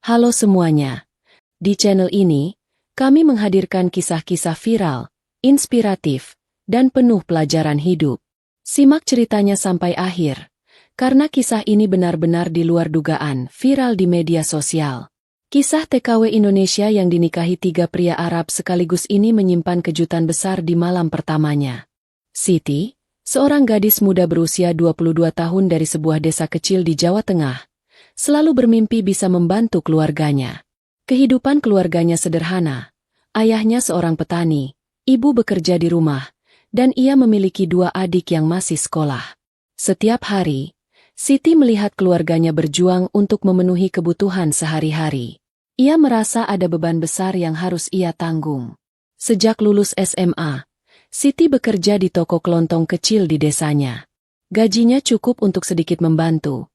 Halo semuanya. Di channel ini, kami menghadirkan kisah-kisah viral, inspiratif, dan penuh pelajaran hidup. Simak ceritanya sampai akhir, karena kisah ini benar-benar di luar dugaan viral di media sosial. Kisah TKW Indonesia yang dinikahi 3 pria Arab sekaligus ini menyimpan kejutan besar di malam pertamanya. Siti, seorang gadis muda berusia 22 tahun dari sebuah desa kecil di Jawa Tengah, selalu bermimpi bisa membantu keluarganya. Kehidupan keluarganya sederhana. Ayahnya seorang petani, ibu bekerja di rumah, dan ia memiliki 2 adik yang masih sekolah. Setiap hari, Siti melihat keluarganya berjuang untuk memenuhi kebutuhan sehari-hari. Ia merasa ada beban besar yang harus ia tanggung. Sejak lulus SMA, Siti bekerja di toko kelontong kecil di desanya. Gajinya cukup untuk sedikit membantu,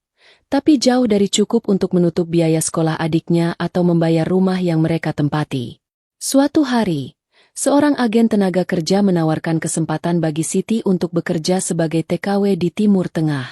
tapi jauh dari cukup untuk menutup biaya sekolah adiknya atau membayar rumah yang mereka tempati. Suatu hari, seorang agen tenaga kerja menawarkan kesempatan bagi Siti untuk bekerja sebagai TKW di Timur Tengah.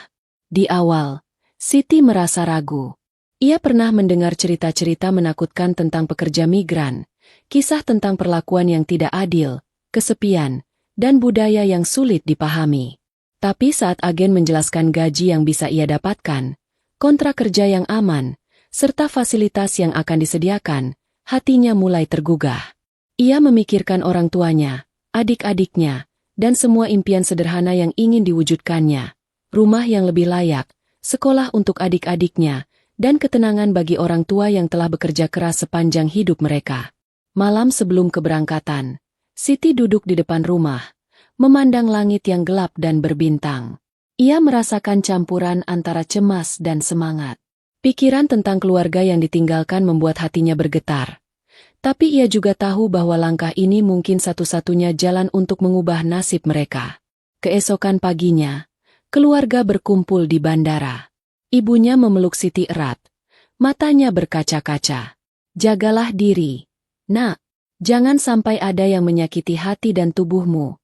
Di awal, Siti merasa ragu. Ia pernah mendengar cerita-cerita menakutkan tentang pekerja migran, kisah tentang perlakuan yang tidak adil, kesepian, dan budaya yang sulit dipahami. Tapi saat agen menjelaskan gaji yang bisa ia dapatkan, kontrak kerja yang aman, serta fasilitas yang akan disediakan, hatinya mulai tergugah. Ia memikirkan orang tuanya, adik-adiknya, dan semua impian sederhana yang ingin diwujudkannya. Rumah yang lebih layak, sekolah untuk adik-adiknya, dan ketenangan bagi orang tua yang telah bekerja keras sepanjang hidup mereka. Malam sebelum keberangkatan, Siti duduk di depan rumah, memandang langit yang gelap dan berbintang. Ia merasakan campuran antara cemas dan semangat. Pikiran tentang keluarga yang ditinggalkan membuat hatinya bergetar. Tapi ia juga tahu bahwa langkah ini mungkin satu-satunya jalan untuk mengubah nasib mereka. Keesokan paginya, keluarga berkumpul di bandara. Ibunya memeluk Siti erat. Matanya berkaca-kaca. "Jagalah diri, Nak. Jangan sampai ada yang menyakiti hati dan tubuhmu,"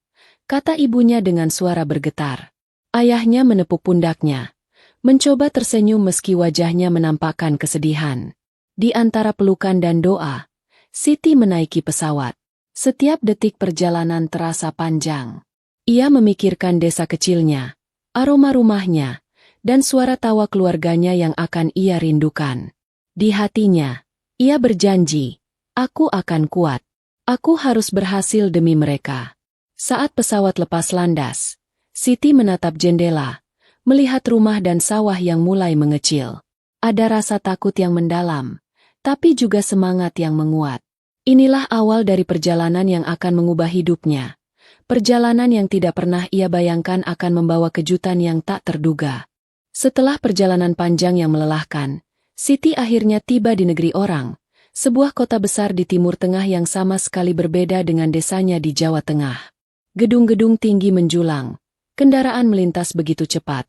kata ibunya dengan suara bergetar. Ayahnya menepuk pundaknya, mencoba tersenyum meski wajahnya menampakkan kesedihan. Di antara pelukan dan doa, Siti menaiki pesawat. Setiap detik perjalanan terasa panjang. Ia memikirkan desa kecilnya, aroma rumahnya, dan suara tawa keluarganya yang akan ia rindukan. Di hatinya, ia berjanji, "Aku akan kuat. Aku harus berhasil demi mereka." Saat pesawat lepas landas, Siti menatap jendela, melihat rumah dan sawah yang mulai mengecil. Ada rasa takut yang mendalam, tapi juga semangat yang menguat. Inilah awal dari perjalanan yang akan mengubah hidupnya. Perjalanan yang tidak pernah ia bayangkan akan membawa kejutan yang tak terduga. Setelah perjalanan panjang yang melelahkan, Siti akhirnya tiba di negeri orang, sebuah kota besar di Timur Tengah yang sama sekali berbeda dengan desanya di Jawa Tengah. Gedung-gedung tinggi menjulang, kendaraan melintas begitu cepat,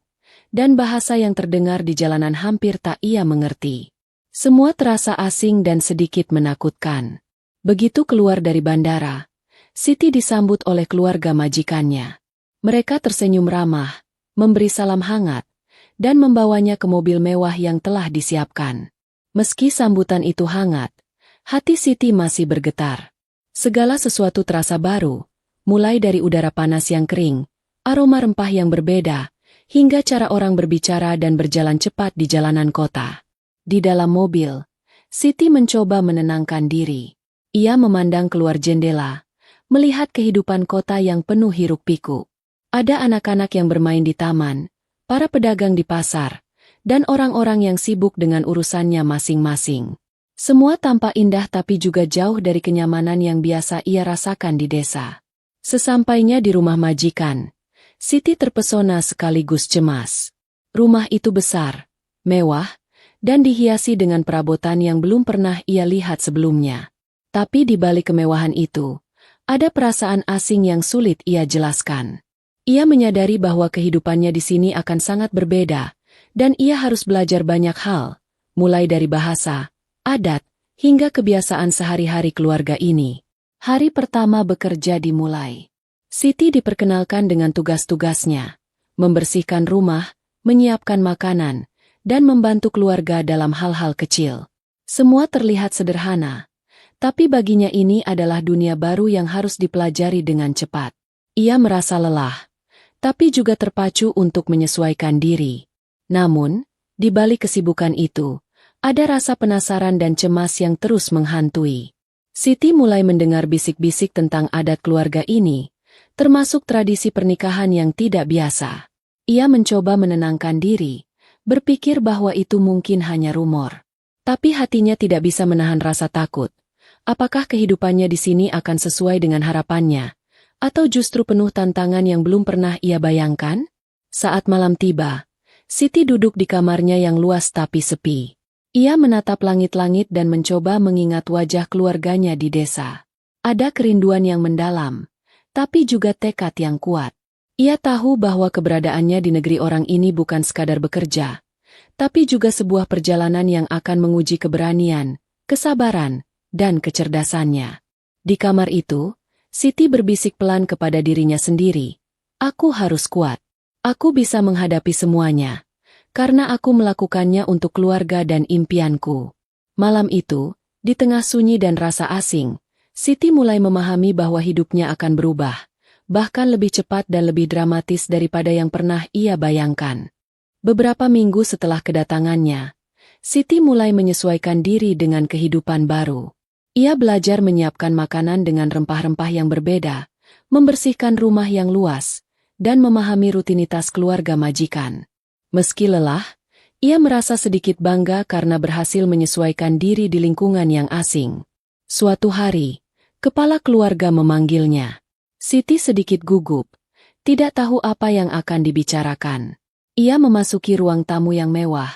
dan bahasa yang terdengar di jalanan hampir tak ia mengerti. Semua terasa asing dan sedikit menakutkan. Begitu keluar dari bandara, Siti disambut oleh keluarga majikannya. Mereka tersenyum ramah, memberi salam hangat, dan membawanya ke mobil mewah yang telah disiapkan. Meski sambutan itu hangat, hati Siti masih bergetar. Segala sesuatu terasa baru, mulai dari udara panas yang kering, aroma rempah yang berbeda, hingga cara orang berbicara dan berjalan cepat di jalanan kota. Di dalam mobil, Siti mencoba menenangkan diri. Ia memandang keluar jendela, melihat kehidupan kota yang penuh hiruk-pikuk. Ada anak-anak yang bermain di taman, para pedagang di pasar, dan orang-orang yang sibuk dengan urusannya masing-masing. Semua tampak indah tapi juga jauh dari kenyamanan yang biasa ia rasakan di desa. Sesampainya di rumah majikan, Siti terpesona sekaligus cemas. Rumah itu besar, mewah, dan dihiasi dengan perabotan yang belum pernah ia lihat sebelumnya. Tapi di balik kemewahan itu, ada perasaan asing yang sulit ia jelaskan. Ia menyadari bahwa kehidupannya di sini akan sangat berbeda, dan ia harus belajar banyak hal, mulai dari bahasa, adat, hingga kebiasaan sehari-hari keluarga ini. Hari pertama bekerja dimulai. Siti diperkenalkan dengan tugas-tugasnya, membersihkan rumah, menyiapkan makanan, dan membantu keluarga dalam hal-hal kecil. Semua terlihat sederhana, tapi baginya ini adalah dunia baru yang harus dipelajari dengan cepat. Ia merasa lelah, tapi juga terpacu untuk menyesuaikan diri. Namun, di balik kesibukan itu, ada rasa penasaran dan cemas yang terus menghantui. Siti mulai mendengar bisik-bisik tentang adat keluarga ini, termasuk tradisi pernikahan yang tidak biasa. Ia mencoba menenangkan diri, berpikir bahwa itu mungkin hanya rumor. Tapi hatinya tidak bisa menahan rasa takut. Apakah kehidupannya di sini akan sesuai dengan harapannya, atau justru penuh tantangan yang belum pernah ia bayangkan? Saat malam tiba, Siti duduk di kamarnya yang luas tapi sepi. Ia menatap langit-langit dan mencoba mengingat wajah keluarganya di desa. Ada kerinduan yang mendalam, tapi juga tekad yang kuat. Ia tahu bahwa keberadaannya di negeri orang ini bukan sekadar bekerja, tapi juga sebuah perjalanan yang akan menguji keberanian, kesabaran, dan kecerdasannya. Di kamar itu, Siti berbisik pelan kepada dirinya sendiri. Aku harus kuat. Aku bisa menghadapi semuanya. Karena aku melakukannya untuk keluarga dan impianku. Malam itu, di tengah sunyi dan rasa asing, Siti mulai memahami bahwa hidupnya akan berubah, bahkan lebih cepat dan lebih dramatis daripada yang pernah ia bayangkan. Beberapa minggu setelah kedatangannya, Siti mulai menyesuaikan diri dengan kehidupan baru. Ia belajar menyiapkan makanan dengan rempah-rempah yang berbeda, membersihkan rumah yang luas, dan memahami rutinitas keluarga majikan. Meski lelah, ia merasa sedikit bangga karena berhasil menyesuaikan diri di lingkungan yang asing. Suatu hari, kepala keluarga memanggilnya. Siti sedikit gugup, tidak tahu apa yang akan dibicarakan. Ia memasuki ruang tamu yang mewah,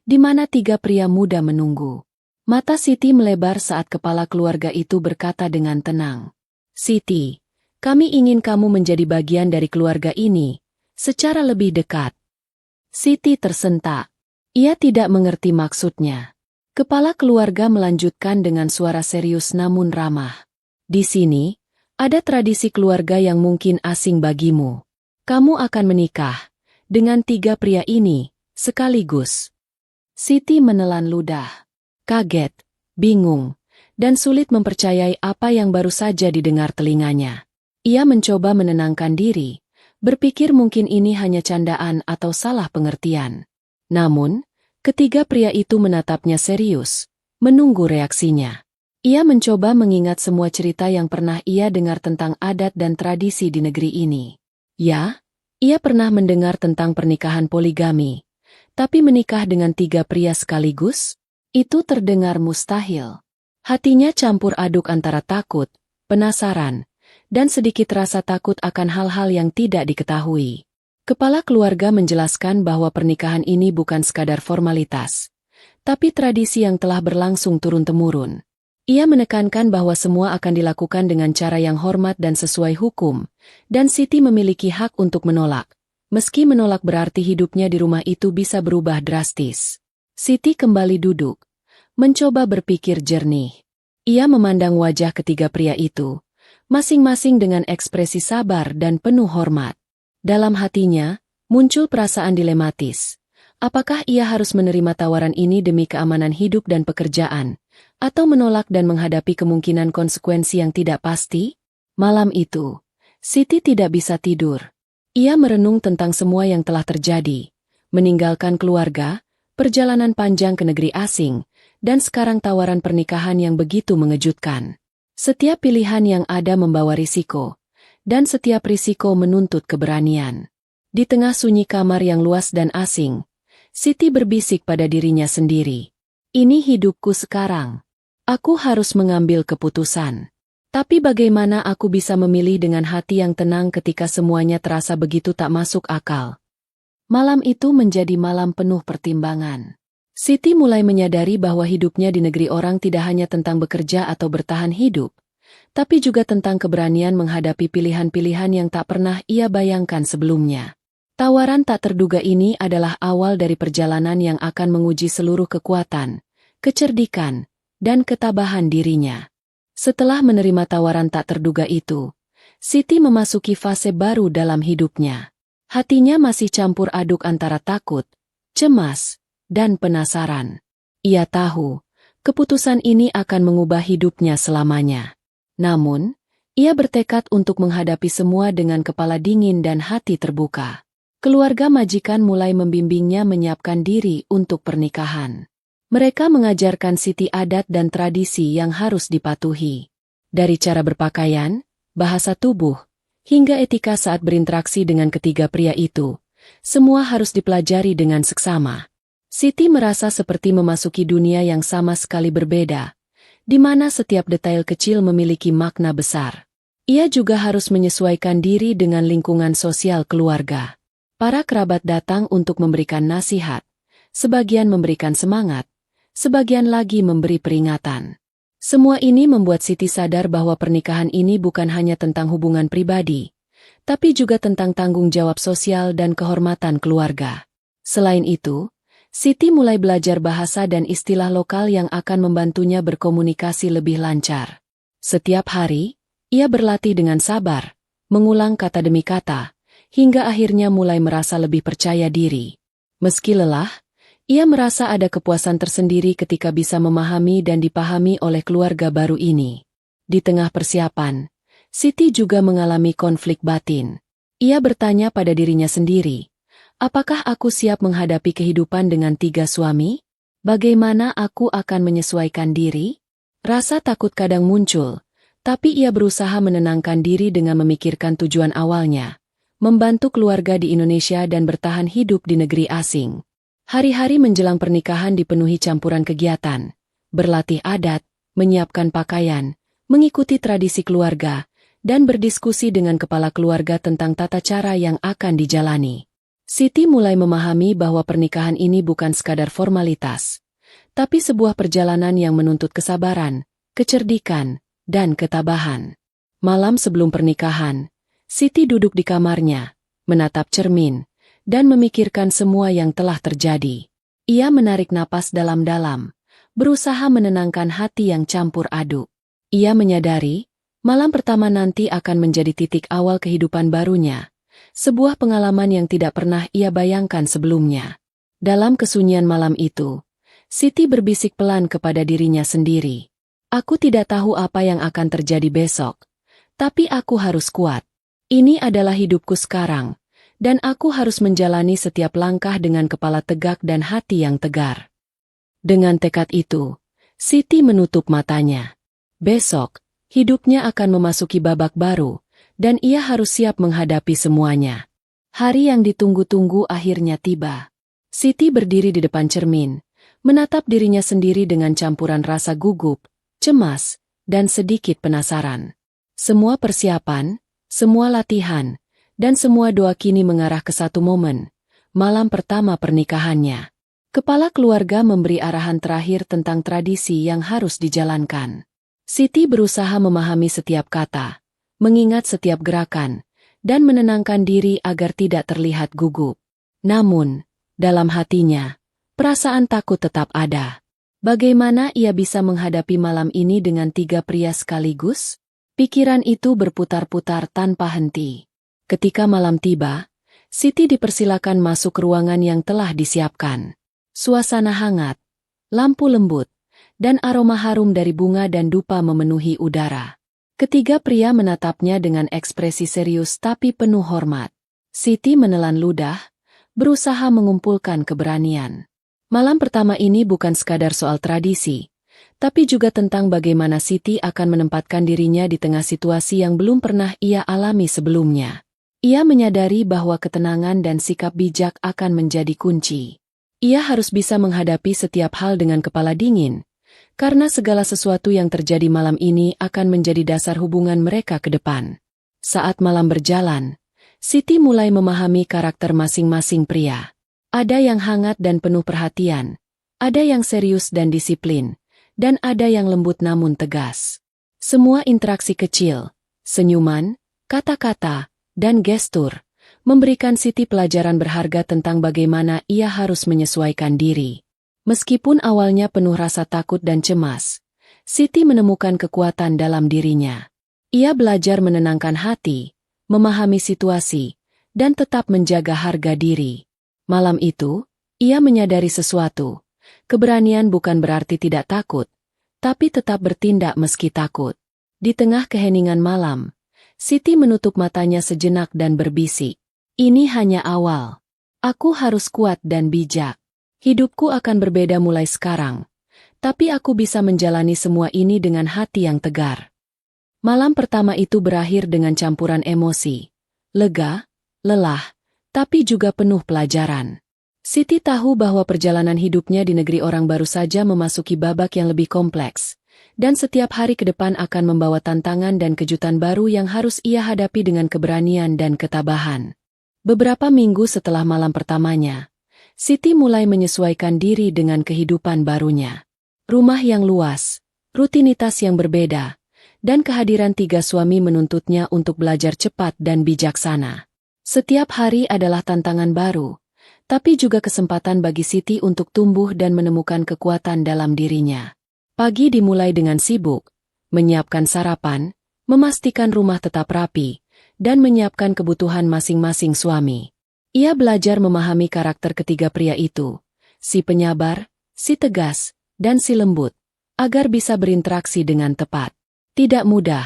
di mana 3 pria muda menunggu. Mata Siti melebar saat kepala keluarga itu berkata dengan tenang, "Siti, kami ingin kamu menjadi bagian dari keluarga ini, secara lebih dekat." Siti tersentak. Ia tidak mengerti maksudnya. Kepala keluarga melanjutkan dengan suara serius namun ramah. Di sini, ada tradisi keluarga yang mungkin asing bagimu. Kamu akan menikah dengan 3 pria ini, sekaligus. Siti menelan ludah. Kaget, bingung, dan sulit mempercayai apa yang baru saja didengar telinganya. Ia mencoba menenangkan diri, berpikir mungkin ini hanya candaan atau salah pengertian. Namun, ketiga pria itu menatapnya serius, menunggu reaksinya. Ia mencoba mengingat semua cerita yang pernah ia dengar tentang adat dan tradisi di negeri ini. Ya, ia pernah mendengar tentang pernikahan poligami. Tapi menikah dengan 3 pria sekaligus? Itu terdengar mustahil. Hatinya campur aduk antara takut, penasaran, dan sedikit rasa takut akan hal-hal yang tidak diketahui. Kepala keluarga menjelaskan bahwa pernikahan ini bukan sekadar formalitas, tapi tradisi yang telah berlangsung turun-temurun. Ia menekankan bahwa semua akan dilakukan dengan cara yang hormat dan sesuai hukum, dan Siti memiliki hak untuk menolak. Meski menolak berarti hidupnya di rumah itu bisa berubah drastis. Siti kembali duduk, mencoba berpikir jernih. Ia memandang wajah ketiga pria itu, masing-masing dengan ekspresi sabar dan penuh hormat. Dalam hatinya, muncul perasaan dilematis. Apakah ia harus menerima tawaran ini demi keamanan hidup dan pekerjaan, atau menolak dan menghadapi kemungkinan konsekuensi yang tidak pasti? Malam itu, Siti tidak bisa tidur. Ia merenung tentang semua yang telah terjadi, meninggalkan keluarga, perjalanan panjang ke negeri asing, dan sekarang tawaran pernikahan yang begitu mengejutkan. Setiap pilihan yang ada membawa risiko, dan setiap risiko menuntut keberanian. Di tengah sunyi kamar yang luas dan asing, Siti berbisik pada dirinya sendiri. Ini hidupku sekarang. Aku harus mengambil keputusan. Tapi bagaimana aku bisa memilih dengan hati yang tenang ketika semuanya terasa begitu tak masuk akal? Malam itu menjadi malam penuh pertimbangan. Siti mulai menyadari bahwa hidupnya di negeri orang tidak hanya tentang bekerja atau bertahan hidup, tapi juga tentang keberanian menghadapi pilihan-pilihan yang tak pernah ia bayangkan sebelumnya. Tawaran tak terduga ini adalah awal dari perjalanan yang akan menguji seluruh kekuatan, kecerdikan, dan ketabahan dirinya. Setelah menerima tawaran tak terduga itu, Siti memasuki fase baru dalam hidupnya. Hatinya masih campur aduk antara takut, cemas, dan penasaran. Ia tahu, Keputusan ini akan mengubah hidupnya selamanya. Namun, ia bertekad untuk menghadapi semua dengan kepala dingin dan hati terbuka. Keluarga majikan mulai membimbingnya menyiapkan diri untuk pernikahan. Mereka mengajarkan Siti adat dan tradisi yang harus dipatuhi. Dari cara berpakaian, bahasa tubuh, hingga etika saat berinteraksi dengan ketiga pria itu, semua harus dipelajari dengan seksama. Siti merasa seperti memasuki dunia yang sama sekali berbeda, di mana setiap detail kecil memiliki makna besar. Ia juga harus menyesuaikan diri dengan lingkungan sosial keluarga. Para kerabat datang untuk memberikan nasihat, sebagian memberikan semangat, sebagian lagi memberi peringatan. Semua ini membuat Siti sadar bahwa pernikahan ini bukan hanya tentang hubungan pribadi, tapi juga tentang tanggung jawab sosial dan kehormatan keluarga. Selain itu, Siti mulai belajar bahasa dan istilah lokal yang akan membantunya berkomunikasi lebih lancar. Setiap hari, ia berlatih dengan sabar, mengulang kata demi kata, hingga akhirnya mulai merasa lebih percaya diri. Meski lelah, ia merasa ada kepuasan tersendiri ketika bisa memahami dan dipahami oleh keluarga baru ini. Di tengah persiapan, Siti juga mengalami konflik batin. Ia bertanya pada dirinya sendiri, apakah aku siap menghadapi kehidupan dengan 3 suami? Bagaimana aku akan menyesuaikan diri? Rasa takut kadang muncul, tapi ia berusaha menenangkan diri dengan memikirkan tujuan awalnya, membantu keluarga di Indonesia dan bertahan hidup di negeri asing. Hari-hari menjelang pernikahan dipenuhi campuran kegiatan, berlatih adat, menyiapkan pakaian, mengikuti tradisi keluarga, dan berdiskusi dengan kepala keluarga tentang tata cara yang akan dijalani. Siti mulai memahami bahwa pernikahan ini bukan sekadar formalitas, tapi sebuah perjalanan yang menuntut kesabaran, kecerdikan, dan ketabahan. Malam sebelum pernikahan, Siti duduk di kamarnya, menatap cermin, dan memikirkan semua yang telah terjadi. Ia menarik napas dalam-dalam, berusaha menenangkan hati yang campur aduk. Ia menyadari, malam pertama nanti akan menjadi titik awal kehidupan barunya, sebuah pengalaman yang tidak pernah ia bayangkan sebelumnya. Dalam kesunyian malam itu, Siti berbisik pelan kepada dirinya sendiri. Aku tidak tahu apa yang akan terjadi besok, tapi aku harus kuat. Ini adalah hidupku sekarang, dan aku harus menjalani setiap langkah dengan kepala tegak dan hati yang tegar. Dengan tekad itu, Siti menutup matanya. Besok, hidupnya akan memasuki babak baru, dan ia harus siap menghadapi semuanya. Hari yang ditunggu-tunggu akhirnya tiba. Siti berdiri di depan cermin, menatap dirinya sendiri dengan campuran rasa gugup, cemas, dan sedikit penasaran. Semua persiapan, semua latihan, dan semua doa kini mengarah ke satu momen, malam pertama pernikahannya. Kepala keluarga memberi arahan terakhir tentang tradisi yang harus dijalankan. Siti berusaha memahami setiap kata, mengingat setiap gerakan, dan menenangkan diri agar tidak terlihat gugup. Namun, dalam hatinya, perasaan takut tetap ada. Bagaimana ia bisa menghadapi malam ini dengan 3 pria sekaligus? Pikiran itu berputar-putar tanpa henti. Ketika malam tiba, Siti dipersilakan masuk ke ruangan yang telah disiapkan. Suasana hangat, lampu lembut, dan aroma harum dari bunga dan dupa memenuhi udara. Ketiga pria menatapnya dengan ekspresi serius tapi penuh hormat. Siti menelan ludah, berusaha mengumpulkan keberanian. Malam pertama ini bukan sekadar soal tradisi, tapi juga tentang bagaimana Siti akan menempatkan dirinya di tengah situasi yang belum pernah ia alami sebelumnya. Ia menyadari bahwa ketenangan dan sikap bijak akan menjadi kunci. Ia harus bisa menghadapi setiap hal dengan kepala dingin, karena segala sesuatu yang terjadi malam ini akan menjadi dasar hubungan mereka ke depan. Saat malam berjalan, Siti mulai memahami karakter masing-masing pria. Ada yang hangat dan penuh perhatian, ada yang serius dan disiplin, dan ada yang lembut namun tegas. Semua interaksi kecil, senyuman, kata-kata, dan gestur, memberikan Siti pelajaran berharga tentang bagaimana ia harus menyesuaikan diri. Meskipun awalnya penuh rasa takut dan cemas, Siti menemukan kekuatan dalam dirinya. Ia belajar menenangkan hati, memahami situasi, dan tetap menjaga harga diri. Malam itu, ia menyadari sesuatu. Keberanian bukan berarti tidak takut, tapi tetap bertindak meski takut. Di tengah keheningan malam, Siti menutup matanya sejenak dan berbisik. Ini hanya awal. Aku harus kuat dan bijak. Hidupku akan berbeda mulai sekarang. Tapi aku bisa menjalani semua ini dengan hati yang tegar. Malam pertama itu berakhir dengan campuran emosi. Lega, lelah, tapi juga penuh pelajaran. Siti tahu bahwa perjalanan hidupnya di negeri orang baru saja memasuki babak yang lebih kompleks, dan setiap hari ke depan akan membawa tantangan dan kejutan baru yang harus ia hadapi dengan keberanian dan ketabahan. Beberapa minggu setelah malam pertamanya, Siti mulai menyesuaikan diri dengan kehidupan barunya. Rumah yang luas, rutinitas yang berbeda, dan kehadiran 3 suami menuntutnya untuk belajar cepat dan bijaksana. Setiap hari adalah tantangan baru, tapi juga kesempatan bagi Siti untuk tumbuh dan menemukan kekuatan dalam dirinya. Pagi dimulai dengan sibuk, menyiapkan sarapan, memastikan rumah tetap rapi, dan menyiapkan kebutuhan masing-masing suami. Ia belajar memahami karakter ketiga pria itu, si penyabar, si tegas, dan si lembut, agar bisa berinteraksi dengan tepat. Tidak mudah,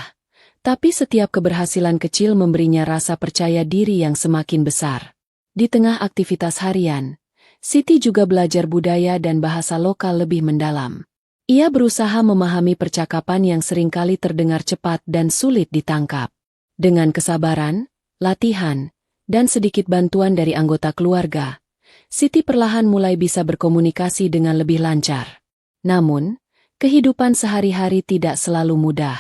tapi setiap keberhasilan kecil memberinya rasa percaya diri yang semakin besar. Di tengah aktivitas harian, Siti juga belajar budaya dan bahasa lokal lebih mendalam. Ia berusaha memahami percakapan yang seringkali terdengar cepat dan sulit ditangkap. Dengan kesabaran, latihan, dan sedikit bantuan dari anggota keluarga, Siti perlahan mulai bisa berkomunikasi dengan lebih lancar. Namun, kehidupan sehari-hari tidak selalu mudah.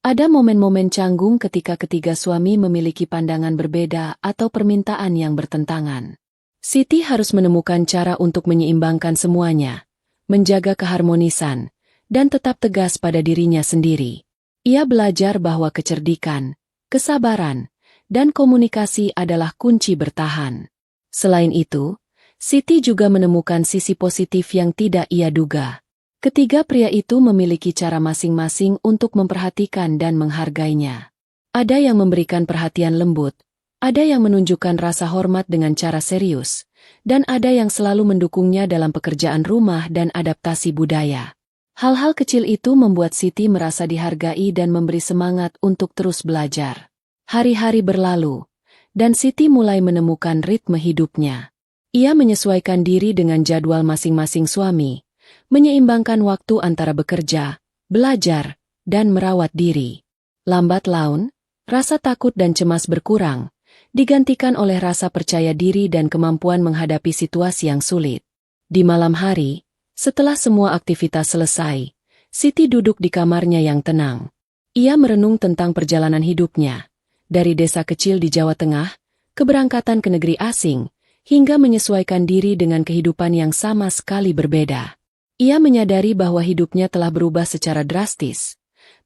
Ada momen-momen canggung ketika ketiga suami memiliki pandangan berbeda atau permintaan yang bertentangan. Siti harus menemukan cara untuk menyeimbangkan semuanya, menjaga keharmonisan, dan tetap tegas pada dirinya sendiri. Ia belajar bahwa kecerdikan, kesabaran, dan komunikasi adalah kunci bertahan. Selain itu, Siti juga menemukan sisi positif yang tidak ia duga. Ketiga pria itu memiliki cara masing-masing untuk memperhatikan dan menghargainya. Ada yang memberikan perhatian lembut, ada yang menunjukkan rasa hormat dengan cara serius, dan ada yang selalu mendukungnya dalam pekerjaan rumah dan adaptasi budaya. Hal-hal kecil itu membuat Siti merasa dihargai dan memberi semangat untuk terus belajar. Hari-hari berlalu, dan Siti mulai menemukan ritme hidupnya. Ia menyesuaikan diri dengan jadwal masing-masing suami, menyeimbangkan waktu antara bekerja, belajar, dan merawat diri. Lambat laun, rasa takut dan cemas berkurang, digantikan oleh rasa percaya diri dan kemampuan menghadapi situasi yang sulit. Di malam hari, setelah semua aktivitas selesai, Siti duduk di kamarnya yang tenang. Ia merenung tentang perjalanan hidupnya, dari desa kecil di Jawa Tengah, keberangkatan ke negeri asing, hingga menyesuaikan diri dengan kehidupan yang sama sekali berbeda. Ia menyadari bahwa hidupnya telah berubah secara drastis,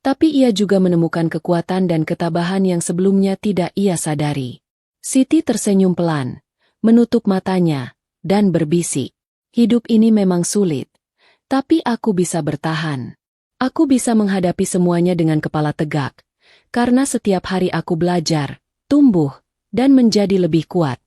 tapi ia juga menemukan kekuatan dan ketabahan yang sebelumnya tidak ia sadari. Siti tersenyum pelan, menutup matanya, dan berbisik. Hidup ini memang sulit, tapi aku bisa bertahan. Aku bisa menghadapi semuanya dengan kepala tegak, karena setiap hari aku belajar, tumbuh, dan menjadi lebih kuat.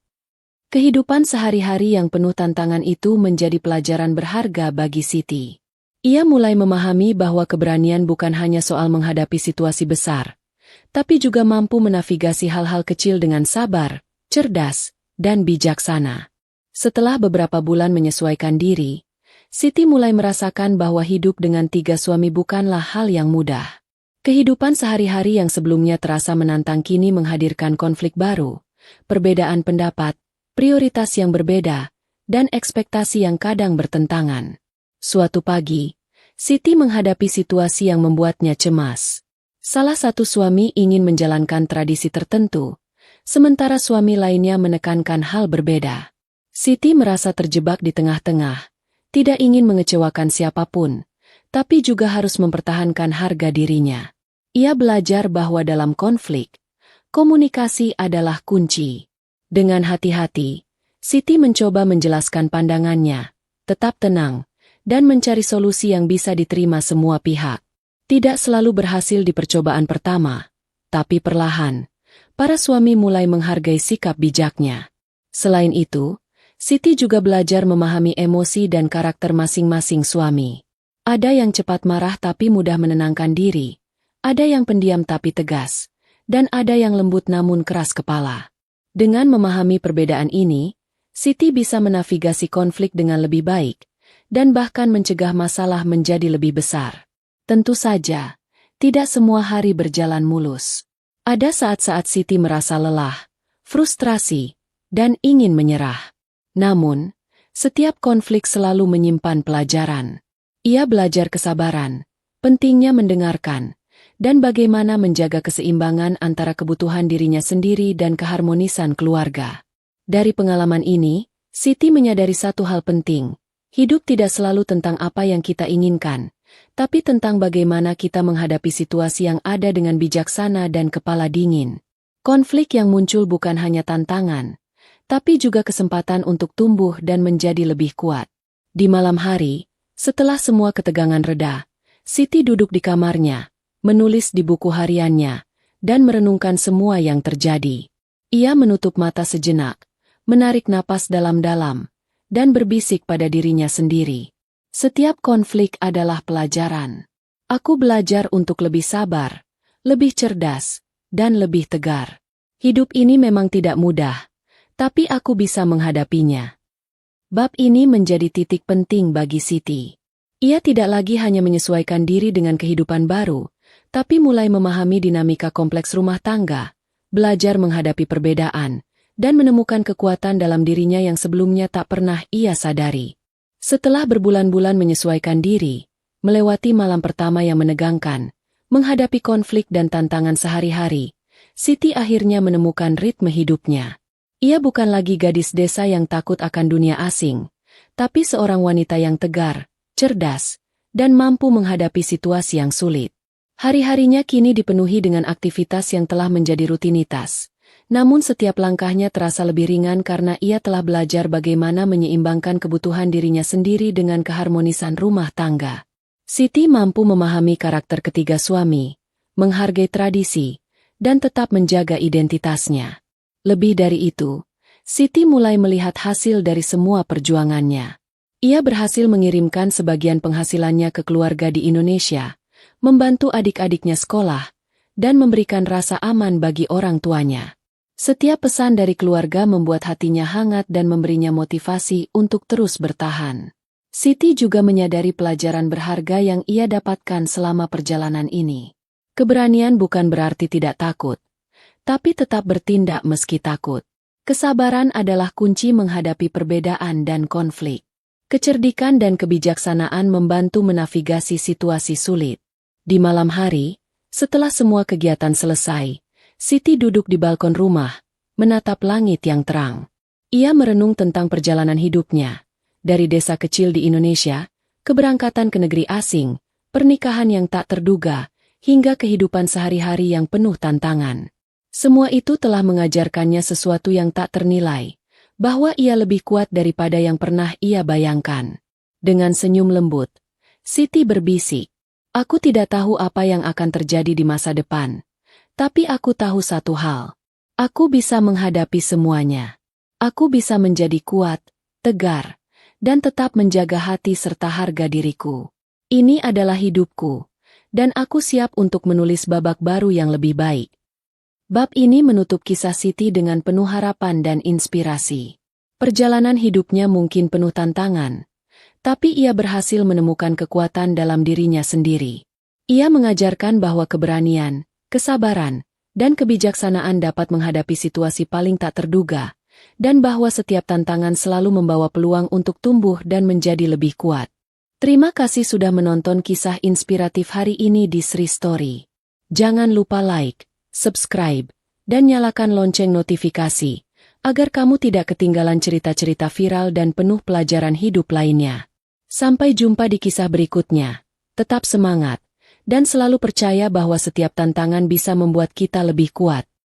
Kehidupan sehari-hari yang penuh tantangan itu menjadi pelajaran berharga bagi Siti. Ia mulai memahami bahwa keberanian bukan hanya soal menghadapi situasi besar, tapi juga mampu menavigasi hal-hal kecil dengan sabar, cerdas, dan bijaksana. Setelah beberapa bulan menyesuaikan diri, Siti mulai merasakan bahwa hidup dengan 3 suami bukanlah hal yang mudah. Kehidupan sehari-hari yang sebelumnya terasa menantang kini menghadirkan konflik baru, perbedaan pendapat, prioritas yang berbeda, dan ekspektasi yang kadang bertentangan. Suatu pagi, Siti menghadapi situasi yang membuatnya cemas. Salah satu suami ingin menjalankan tradisi tertentu, sementara suami lainnya menekankan hal berbeda. Siti merasa terjebak di tengah-tengah, tidak ingin mengecewakan siapapun, tapi juga harus mempertahankan harga dirinya. Ia belajar bahwa dalam konflik, komunikasi adalah kunci. Dengan hati-hati, Siti mencoba menjelaskan pandangannya, tetap tenang, dan mencari solusi yang bisa diterima semua pihak. Tidak selalu berhasil di percobaan pertama, tapi perlahan, para suami mulai menghargai sikap bijaknya. Selain itu, Siti juga belajar memahami emosi dan karakter masing-masing suami. Ada yang cepat marah tapi mudah menenangkan diri, ada yang pendiam tapi tegas, dan ada yang lembut namun keras kepala. Dengan memahami perbedaan ini, Siti bisa menavigasi konflik dengan lebih baik, dan bahkan mencegah masalah menjadi lebih besar. Tentu saja, tidak semua hari berjalan mulus. Ada saat-saat Siti merasa lelah, frustrasi, dan ingin menyerah. Namun, setiap konflik selalu menyimpan pelajaran. Ia belajar kesabaran, pentingnya mendengarkan, dan bagaimana menjaga keseimbangan antara kebutuhan dirinya sendiri dan keharmonisan keluarga. Dari pengalaman ini, Siti menyadari satu hal penting. Hidup tidak selalu tentang apa yang kita inginkan, tapi tentang bagaimana kita menghadapi situasi yang ada dengan bijaksana dan kepala dingin. Konflik yang muncul bukan hanya tantangan, tapi juga kesempatan untuk tumbuh dan menjadi lebih kuat. Di malam hari, setelah semua ketegangan reda, Siti duduk di kamarnya, menulis di buku hariannya, dan merenungkan semua yang terjadi. Ia menutup mata sejenak, menarik napas dalam-dalam, dan berbisik pada dirinya sendiri. Setiap konflik adalah pelajaran. Aku belajar untuk lebih sabar, lebih cerdas, dan lebih tegar. Hidup ini memang tidak mudah, tapi aku bisa menghadapinya. Bab ini menjadi titik penting bagi Siti. Ia tidak lagi hanya menyesuaikan diri dengan kehidupan baru, tapi mulai memahami dinamika kompleks rumah tangga, belajar menghadapi perbedaan, dan menemukan kekuatan dalam dirinya yang sebelumnya tak pernah ia sadari. Setelah berbulan-bulan menyesuaikan diri, melewati malam pertama yang menegangkan, menghadapi konflik dan tantangan sehari-hari, Siti akhirnya menemukan ritme hidupnya. Ia bukan lagi gadis desa yang takut akan dunia asing, tapi seorang wanita yang tegar, cerdas, dan mampu menghadapi situasi yang sulit. Hari-harinya kini dipenuhi dengan aktivitas yang telah menjadi rutinitas. Namun setiap langkahnya terasa lebih ringan karena ia telah belajar bagaimana menyeimbangkan kebutuhan dirinya sendiri dengan keharmonisan rumah tangga. Siti mampu memahami karakter ketiga suami, menghargai tradisi, dan tetap menjaga identitasnya. Lebih dari itu, Siti mulai melihat hasil dari semua perjuangannya. Ia berhasil mengirimkan sebagian penghasilannya ke keluarga di Indonesia, membantu adik-adiknya sekolah, dan memberikan rasa aman bagi orang tuanya. Setiap pesan dari keluarga membuat hatinya hangat dan memberinya motivasi untuk terus bertahan. Siti juga menyadari pelajaran berharga yang ia dapatkan selama perjalanan ini. Keberanian bukan berarti tidak takut, tapi tetap bertindak meski takut. Kesabaran adalah kunci menghadapi perbedaan dan konflik. Kecerdikan dan kebijaksanaan membantu menavigasi situasi sulit. Di malam hari, setelah semua kegiatan selesai, Siti duduk di balkon rumah, menatap langit yang terang. Ia merenung tentang perjalanan hidupnya, dari desa kecil di Indonesia, keberangkatan ke negeri asing, pernikahan yang tak terduga, hingga kehidupan sehari-hari yang penuh tantangan. Semua itu telah mengajarkannya sesuatu yang tak ternilai, bahwa ia lebih kuat daripada yang pernah ia bayangkan. Dengan senyum lembut, Siti berbisik, "Aku tidak tahu apa yang akan terjadi di masa depan. Tapi aku tahu satu hal. Aku bisa menghadapi semuanya. Aku bisa menjadi kuat, tegar, dan tetap menjaga hati serta harga diriku. Ini adalah hidupku, dan aku siap untuk menulis babak baru yang lebih baik." Bab ini menutup kisah Siti dengan penuh harapan dan inspirasi. Perjalanan hidupnya mungkin penuh tantangan, tapi ia berhasil menemukan kekuatan dalam dirinya sendiri. Ia mengajarkan bahwa keberanian, kesabaran, dan kebijaksanaan dapat menghadapi situasi paling tak terduga, dan bahwa setiap tantangan selalu membawa peluang untuk tumbuh dan menjadi lebih kuat. Terima kasih sudah menonton kisah inspiratif hari ini di Sri Story. Jangan lupa like, subscribe, dan nyalakan lonceng notifikasi, agar kamu tidak ketinggalan cerita-cerita viral dan penuh pelajaran hidup lainnya. Sampai jumpa di kisah berikutnya. Tetap semangat, dan selalu percaya bahwa setiap tantangan bisa membuat kita lebih kuat.